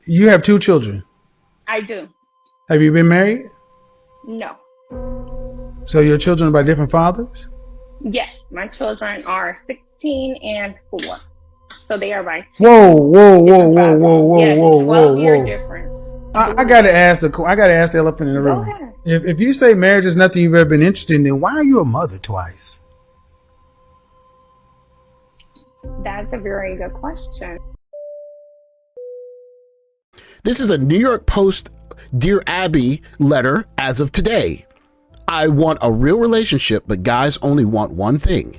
You have two children. I do. Have you been married? No. So your children are by different fathers? Yes, my children are 16 and 4. So they are by two. Whoa. Yes, 12-year difference. I gotta ask the elephant in the room. Go ahead. If you say marriage is nothing you've ever been interested in, then why are you a mother twice? That's a very good question. This is a New York Post Dear Abby letter as of today. I want a real relationship, but guys only want one thing.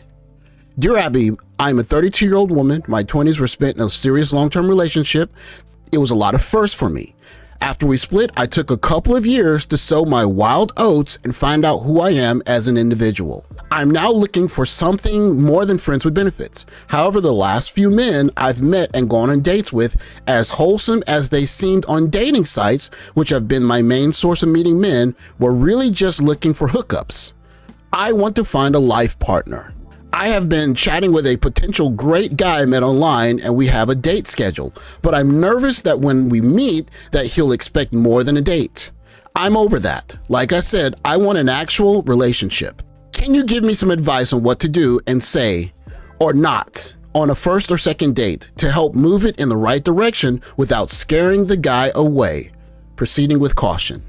Dear Abby, I'm a 32-year-old woman. My 20s were spent in a serious long-term relationship. It was a lot of firsts for me. After we split, I took a couple of years to sow my wild oats and find out who I am as an individual. I'm now looking for something more than friends with benefits. However, the last few men I've met and gone on dates with, as wholesome as they seemed on dating sites, which have been my main source of meeting men, were really just looking for hookups. I want to find a life partner. I have been chatting with a potential great guy I met online and we have a date scheduled, but I'm nervous that when we meet that he'll expect more than a date. I'm over that. Like I said, I want an actual relationship. Can you give me some advice on what to do and say or not on a first or second date to help move it in the right direction without scaring the guy away? Proceeding with caution.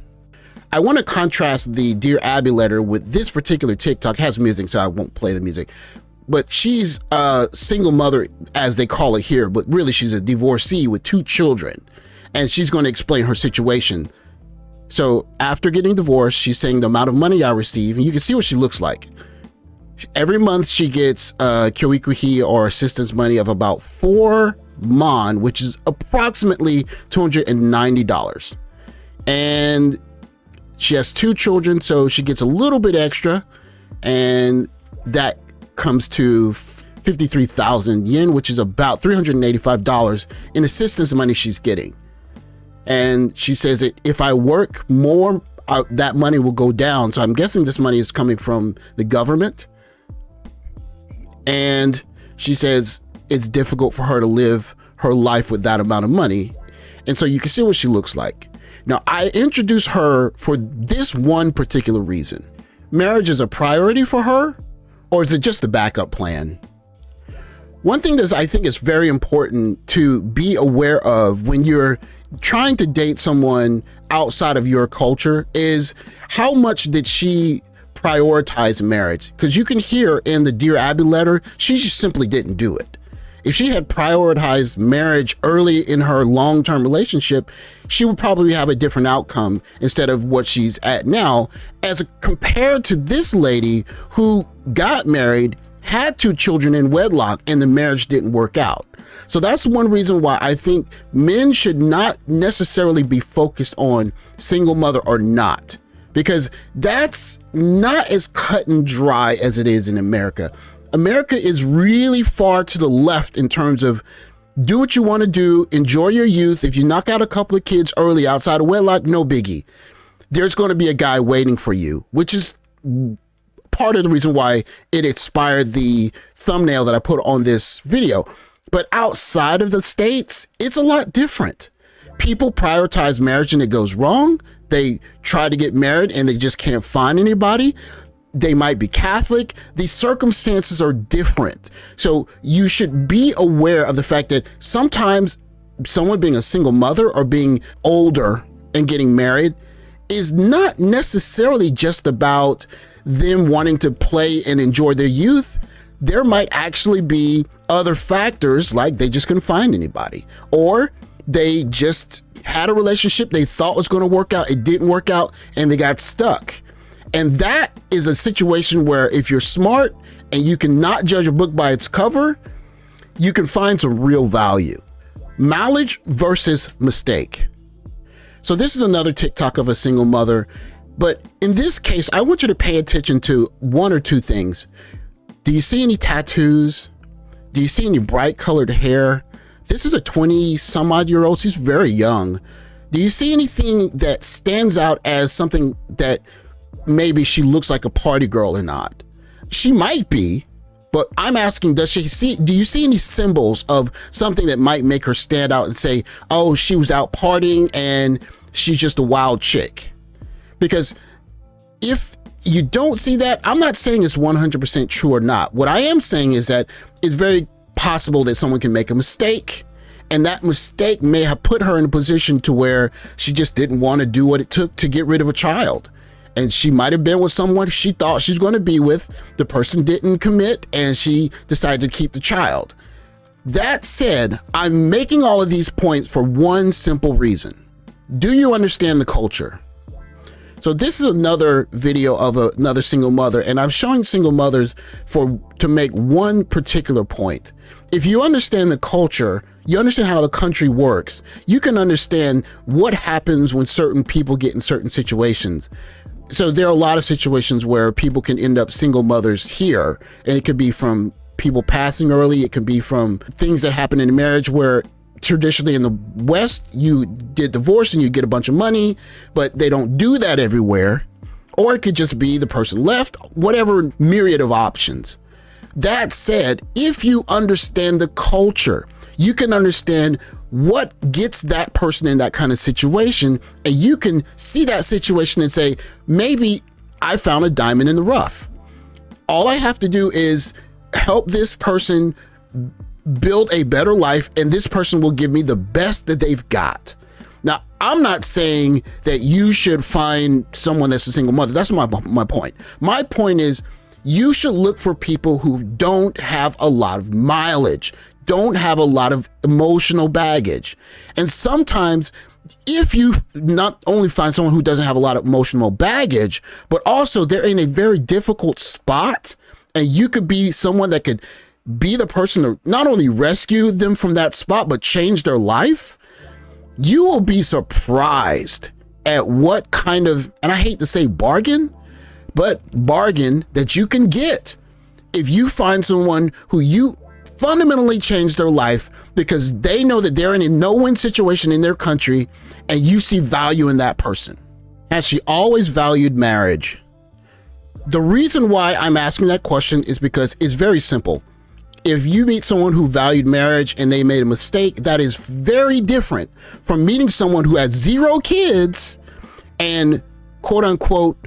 I want to contrast the Dear Abby letter with this particular TikTok. It has music, so I won't play the music. But she's a single mother, as they call it here, but really she's a divorcee with 2 children. And she's going to explain her situation. So after getting divorced, she's saying the amount of money I receive, and you can see what she looks like. Every month she gets Kyoikuhi or assistance money of about 4 mon, which is approximately $290. And she has 2 children, so she gets a little bit extra, and that comes to 53,000 yen, which is about $385 in assistance money she's getting. And she says that if I work more, that money will go down. So I'm guessing this money is coming from the government. And she says it's difficult for her to live her life with that amount of money. And so you can see what she looks like. Now, I introduced her for this one particular reason. Marriage is a priority for her, or is it just a backup plan? One thing that I think is very important to be aware of when you're trying to date someone outside of your culture is how much did she prioritize marriage? Because you can hear in the Dear Abby letter, she just simply didn't do it. If she had prioritized marriage early in her long-term relationship, she would probably have a different outcome instead of what she's at now, as compared to this lady who got married, had 2 children in wedlock, and the marriage didn't work out. So that's one reason why I think men should not necessarily be focused on single mother or not, because that's not as cut and dry as it is in America. America is really far to the left in terms of do what you want to do, enjoy your youth. If you knock out a couple of kids early outside of wedlock, no biggie. There's going to be a guy waiting for you, which is part of the reason why it inspired the thumbnail that I put on this video. But outside of the States, it's a lot different. People prioritize marriage and it goes wrong. They try to get married and they just can't find anybody. They might be Catholic. The circumstances are different. So you should be aware of the fact that sometimes someone being a single mother or being older and getting married is not necessarily just about them wanting to play and enjoy their youth. There might actually be other factors, like they just couldn't find anybody, or they just had a relationship they thought was going to work out. It didn't work out and they got stuck. And that is a situation where if you're smart and you cannot judge a book by its cover, you can find some real value. Mileage versus mistake. So this is another TikTok of a single mother. But in this case, I want you to pay attention to 1 or 2 things. Do you see any tattoos? Do you see any bright colored hair? This is a 20-some-odd-year-old. She's very young. Do you see anything that stands out as something that maybe she looks like a party girl or not? She might be, But I'm asking, do you see any symbols of something that might make her stand out and say, oh, she was out partying and she's just a wild chick? Because if you don't see that, I'm not saying it's 100% true or not. What I am saying is that it's very possible that someone can make a mistake, and that mistake may have put her in a position to where she just didn't want to do what it took to get rid of a child. And she might have been with someone she thought she's going to be with. The person didn't commit, and she decided to keep the child. That said, I'm making all of these points for one simple reason. Do you understand the culture? So this is another video of another single mother, and I'm showing single mothers to make one particular point. If you understand the culture, you understand how the country works, you can understand what happens when certain people get in certain situations. So there are a lot of situations where people can end up single mothers here, and it could be from people passing early, it could be from things that happen in a marriage where traditionally in the West, you get divorced and you get a bunch of money, but they don't do that everywhere. Or it could just be the person left, whatever myriad of options. That said, if you understand the culture, you can understand what gets that person in that kind of situation, and you can see that situation and say, maybe I found a diamond in the rough. All I have to do is help this person build a better life, and this person will give me the best that they've got. Now, I'm not saying that you should find someone that's a single mother. That's my point. My point is you should look for people who don't have a lot of mileage, don't have a lot of emotional baggage. And sometimes if you not only find someone who doesn't have a lot of emotional baggage, but also they're in a very difficult spot, and you could be someone that could be the person to not only rescue them from that spot, but change their life, you will be surprised at what kind of, and I hate to say bargain, but bargain that you can get if you find someone who you fundamentally change their life because they know that they're in a no-win situation in their country, and you see value in that person. Has she always valued marriage? The reason why I'm asking that question is because it's very simple. If you meet someone who valued marriage and they made a mistake, that is very different from meeting someone who has 0 kids and quote unquote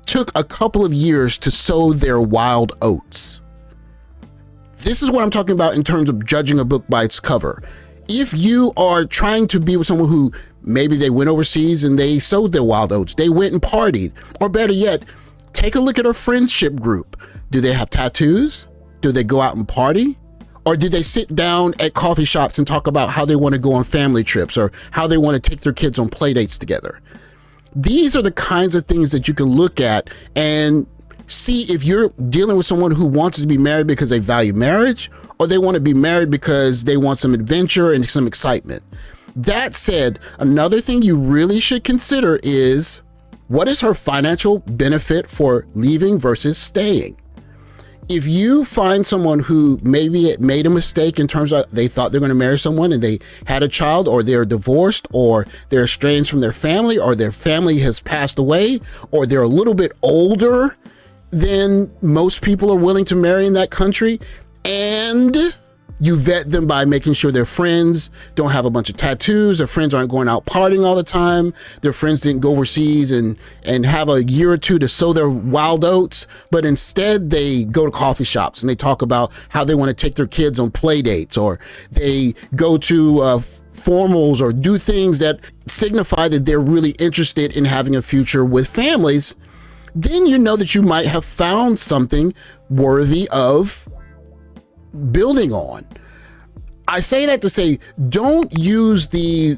took a couple of years to sow their wild oats. This is what I'm talking about in terms of judging a book by its cover. If you are trying to be with someone who maybe they went overseas and they sowed their wild oats, they went and partied, or better yet, take a look at our friendship group. Do they have tattoos? Do they go out and party? Or do they sit down at coffee shops and talk about how they want to go on family trips or how they want to take their kids on play dates together? These are the kinds of things that you can look at and see if you're dealing with someone who wants to be married because they value marriage, or they want to be married because they want some adventure and some excitement. That said, another thing you really should consider is, what is her financial benefit for leaving versus staying? If you find someone who maybe made a mistake in terms of they thought they're going to marry someone and they had a child, or they're divorced, or they're estranged from their family, or their family has passed away, or they're a little bit older than most people are willing to marry in that country, and you vet them by making sure their friends don't have a bunch of tattoos, their friends aren't going out partying all the time, their friends didn't go overseas and have a year or two to sow their wild oats, but instead they go to coffee shops and they talk about how they want to take their kids on play dates, or they go to formals or do things that signify that they're really interested in having a future with families, then you know that you might have found something worthy of building on. I say that to say, don't use a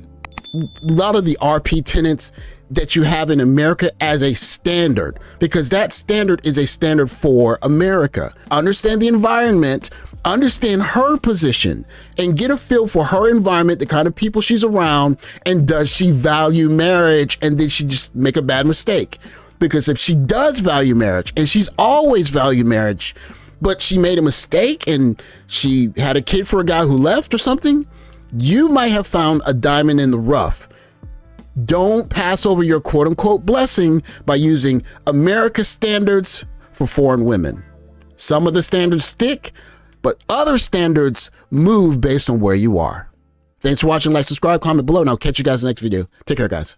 lot of the RP tenets that you have in America as a standard, because that standard is a standard for America. Understand the environment, understand her position, and get a feel for her environment, the kind of people she's around, and does she value marriage, and did she just make a bad mistake? Because if she does value marriage, and she's always valued marriage, but she made a mistake and she had a kid for a guy who left or something, you might have found a diamond in the rough. Don't pass over your quote unquote blessing by using America's standards for foreign women. Some of the standards stick, but other standards move based on where you are. Thanks for watching. Like, subscribe, comment below, and I'll catch you guys in the next video. Take care, guys.